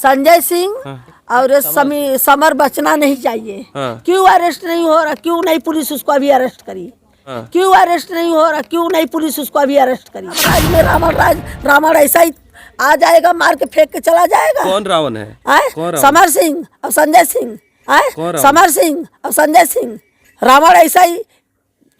संजय सिंह और समर बचना नहीं चाहिए। क्यों अरेस्ट नहीं हो रहा, क्यों नहीं पुलिस उसको अभी अरेस्ट करी? क्यों अरेस्ट नहीं हो रहा, क्यों नहीं पुलिस उसको अभी अरेस्ट करी? राज में रावण ऐसा ही आ जाएगा, मार के फेंक के चला जाएगा। कौन रावण है? समर सिंह और संजय सिंह। समर सिंह और संजय सिंह। रावण ऐसा ही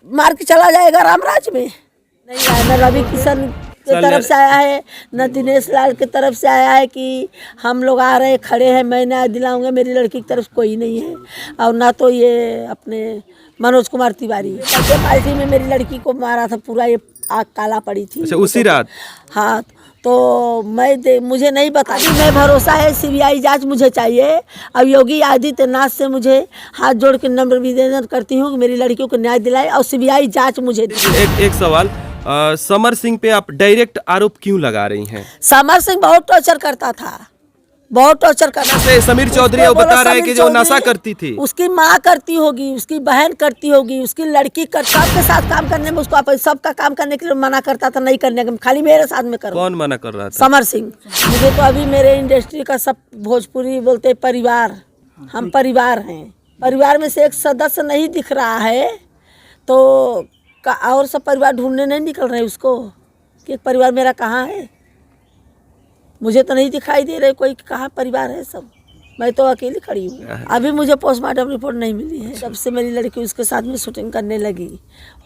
मार के चला जाएगा रामराज में। नहीं आया, न रवि किशन की तरफ से आया है, न दिनेश लाल की तरफ से आया है कि हम लोग आ रहे खड़े हैं, मैं न्याय दिलाऊंगा। मेरी लड़की की तरफ कोई नहीं है। और ना तो ये अपने मनोज कुमार तिवारी पार्टी में मेरी लड़की को मारा था, पूरा ये आग काला पड़ी थी। अच्छा, उसी रात? हाँ, तो मुझे नहीं बता, मैं भरोसा है सीबीआई जांच मुझे चाहिए। अब योगी आदित्यनाथ से मुझे हाथ जोड़ के नम्र निवेदन करती हूँ कि मेरी लड़कियों को न्याय दिलाए और सीबीआई जांच मुझे दे। एक सवाल, समर सिंह पे आप डायरेक्ट आरोप क्यों लगा रही हैं? समर सिंह बहुत टॉर्चर करता था, बहुत टॉर्चर करता था। समीर चौधरी बता रहे हैं कि जो नशा करती थी, उसकी माँ करती होगी, उसकी बहन करती होगी, उसकी लड़की सबके साथ काम करने में उसको सबका काम करने के लिए मना करता था, नहीं करने का, खाली मेरे साथ में करो। कौन मना कर रहा था? समर सिंह। मुझे तो अभी मेरे इंडस्ट्री का सब भोजपुरी बोलते परिवार, हम परिवार हैं, परिवार में से एक सदस्य नहीं दिख रहा है तो और सब परिवार ढूंढने नहीं निकल रहे उसको कि परिवार मेरा कहाँ है। मुझे तो नहीं दिखाई दे रहे कोई कहाँ परिवार है, सब मैं तो अकेली खड़ी हूँ। अभी मुझे पोस्टमार्टम रिपोर्ट नहीं मिली है। जब से मेरी लड़की उसके साथ में शूटिंग करने लगी,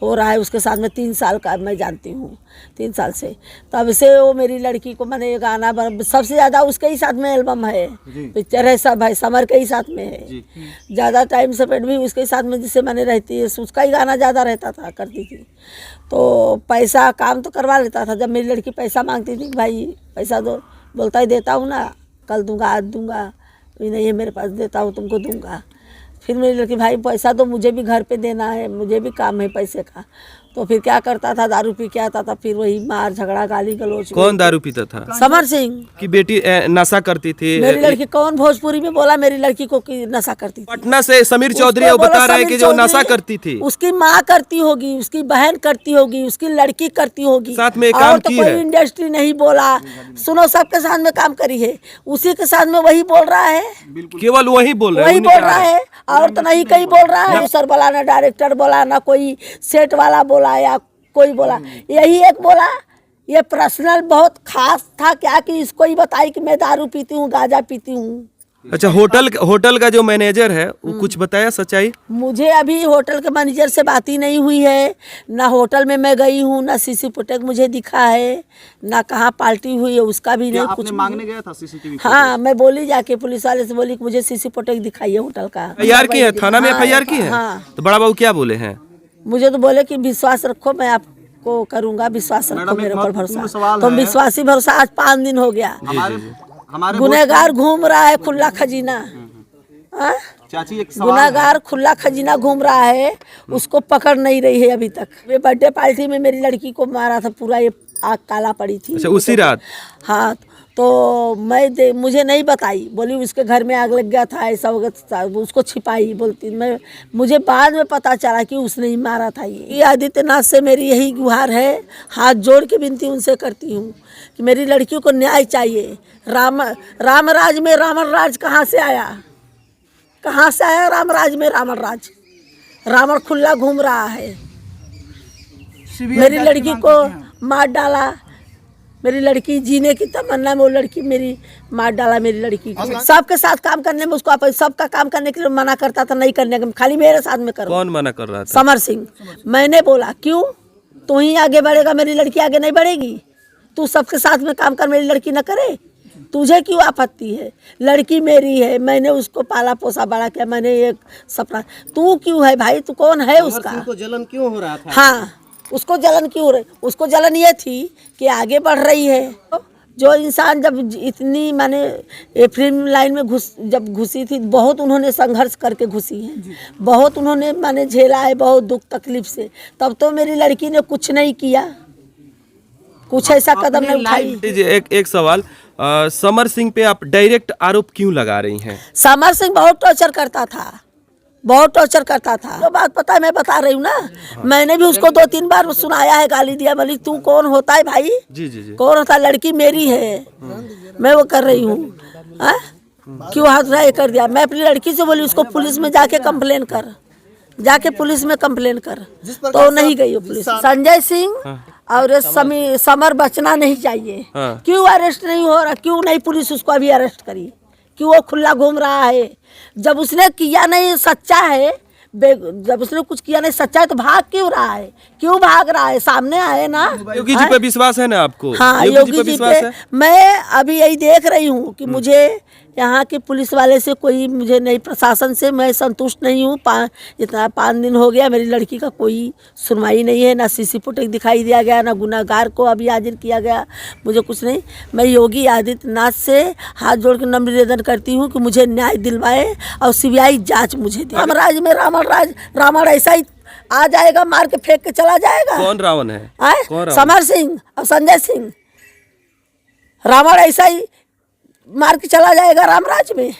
हो रहा है उसके साथ में 3 साल का, मैं जानती हूँ 3 साल से, तब से वो मेरी लड़की को मैंने गाना सबसे ज़्यादा उसके ही साथ में एल्बम है, पिक्चर है, सब है, समर के ही साथ में है। ज़्यादा टाइम स्पेंड भी उसके साथ में जिससे मैंने रहती है, उसका ही गाना ज़्यादा रहता था, करती थी। तो पैसा काम तो करवा लेता था। जब मेरी लड़की पैसा मांगती थी, भाई पैसा दो, बोलता ही देता हूँ ना, कल दूंगा, आज दूंगा, नहीं है मेरे पास, देता हूँ तुमको दूंगा। फिर मेरी लड़की, भाई पैसा दो, मुझे भी घर पे देना है, मुझे भी काम है पैसे का। तो फिर क्या करता था, दारू पी के आता था, फिर वही मार झगड़ा गाली गलौज। कौन दारू पीता था? समर सिंह की बेटी नशा करती थी। मेरी लड़की कौन भोजपुरी में बोला मेरी लड़की को कि नशा करती थी? पटना से समीर चौधरी बता रहे हैं कि जो नशा करती थी, उसकी माँ करती होगी, उसकी बहन करती होगी, उसकी लड़की करती होगी, साथ में और काम तो की कोई है। इंडस्ट्री नहीं बोला, सुनो सबके साथ में काम करी है, उसी के साथ में वही बोल रहा है, केवल वही बोल रहा है, वही बोल रहा है, और तो नहीं कहीं बोल रहा है। सर बोला ना, डायरेक्टर बोला ना, कोई सेट वाला बोला या कोई बोला, यही एक बोला। ये पर्सनल बहुत खास था क्या कि इसको ही बताई कि मैं दारू पीती हूँ, गांजा पीती हूँ। अच्छा, होटल का जो मैनेजर है वो कुछ बताया सच्चाई? मुझे अभी होटल के मैनेजर से बात ही नहीं हुई है, ना होटल में मैं गई हूँ, ना सीसी फुटेज मुझे दिखा है, ना कहाँ पार्टी हुई है उसका भी नहीं कुछ। मांगने गया था सीसीटीवी? हाँ, मैं बोली जाके पुलिस वाले से बोली कि मुझे सीसी फुटेज दिखाइए होटल का। FIR की है, थाना में FIR की है। तो बड़ा बाबू क्या बोले हैं? मुझे तो बोले कि विश्वास रखो, मैं आपको करूँगा, विश्वास रखो मेरे ऊपर भरोसा। तो विश्वासी भरोसा आज 5 दिन हो गया। गुनहगार घूम रहा है खुला खजीना, चाची एक गुनहगार खुला खजीना घूम रहा है, उसको पकड़ नहीं रही है अभी तक। ये बर्थडे पार्टी में मेरी लड़की को मारा था, पूरा ये आग काला पड़ी थी। अच्छा, उसी रात? हाँ, तो मुझे नहीं बताई, बोली उसके घर में आग लग गया था, ऐसा हो गया, उसको छिपाई बोलती। मुझे बाद में पता चला कि उसने ही मारा था। ये आदित्यनाथ से मेरी यही गुहार है, हाथ जोड़ के विनती उनसे करती हूँ कि मेरी लड़कियों को न्याय चाहिए। रामराज में रावण राज कहाँ से आया? कहाँ से आया रामराज में रावण राज? रावण खुला घूम रहा है, मेरी लड़की को मार डाला, मेरी लड़की जीने की तमन्ना में वो लड़की मेरी मार डाला। मेरी लड़की को सबके साथ काम करने में उसको सबका काम करने के लिए मना करता था, नहीं करने का, खाली मेरे साथ में करो। कौन मना कर रहा था? समर सिंह। मैंने बोला क्यों, तू ही आगे बढ़ेगा, मेरी लड़की आगे नहीं बढ़ेगी? तू सबके साथ में काम कर, मेरी लड़की न करे, तुझे क्यों आपत्ति है? लड़की मेरी है, मैंने उसको पाला पोसा बड़ा किया, मैंने एक सपना, तू क्यों है भाई? तू कौन है उसका? जलन क्यों हो रहा था? हाँ, उसको जलन क्यों हो रही? उसको जलन ये थी कि आगे बढ़ रही है। जो इंसान जब इतनी माने फिल्म लाइन में जब घुसी थी, बहुत उन्होंने संघर्ष करके घुसी है, बहुत उन्होंने माने झेला है, बहुत दुख तकलीफ से। तब तो मेरी लड़की ने कुछ नहीं किया, कुछ ऐसा कदम नहीं उठाई। एक सवाल, समर सिंह पे आप डायरेक्ट आरोप क्यों लगा रही हैं? समर सिंह बहुत टॉर्चर करता था, बहुत टॉर्चर करता था। जो बात पता है मैं बता रही हूँ ना, मैंने भी उसको 2-3 बार सुनाया है, गाली दिया। मलिक तू कौन होता है भाई, जी जी जी। कौन होता है, लड़की मेरी है, मैं वो कर रही हूँ, क्यों हाथ उठाया कर दिया। मैं अपनी लड़की से बोली उसको पुलिस में जाके कंप्लेन कर, जाके पुलिस में कंप्लेन कर, तो नहीं गई वो पुलिस। संजय सिंह और समर बचना नहीं चाहिए। क्यों अरेस्ट नहीं हो रहा, क्यों नहीं पुलिस उसको अभी अरेस्ट करी, क्यों वो खुला घूम रहा है। जब उसने किया नहीं सच्चा है, जब उसने कुछ किया नहीं सच्चा है तो भाग क्यों रहा है, क्यों भाग रहा है, सामने आए ना। योगी जी पे विश्वास है ना आपको? हाँ योगी जी पे मैं अभी यही देख रही हूँ कि मुझे यहाँ के पुलिस वाले से कोई, मुझे नहीं, प्रशासन से मैं संतुष्ट नहीं हूँ। इतना 5 दिन हो गया मेरी लड़की का कोई सुनवाई नहीं है, ना सीसी फुटेज दिखाई दिया गया, ना गुनाहगार को अभी हाजिर किया गया, मुझे कुछ नहीं। मैं योगी आदित्यनाथ से हाथ जोड़ के नम्र निवेदन करती हूँ कि मुझे न्याय दिलवाए और सीबीआई जांच मुझे दे। रामराज में रावण ऐसा ही आ जाएगा, मार के फेंक के चला जाएगा। कौन रावण है? समर सिंह और संजय सिंह। रावण ऐसा ही मार के चला जाएगा रामराज में।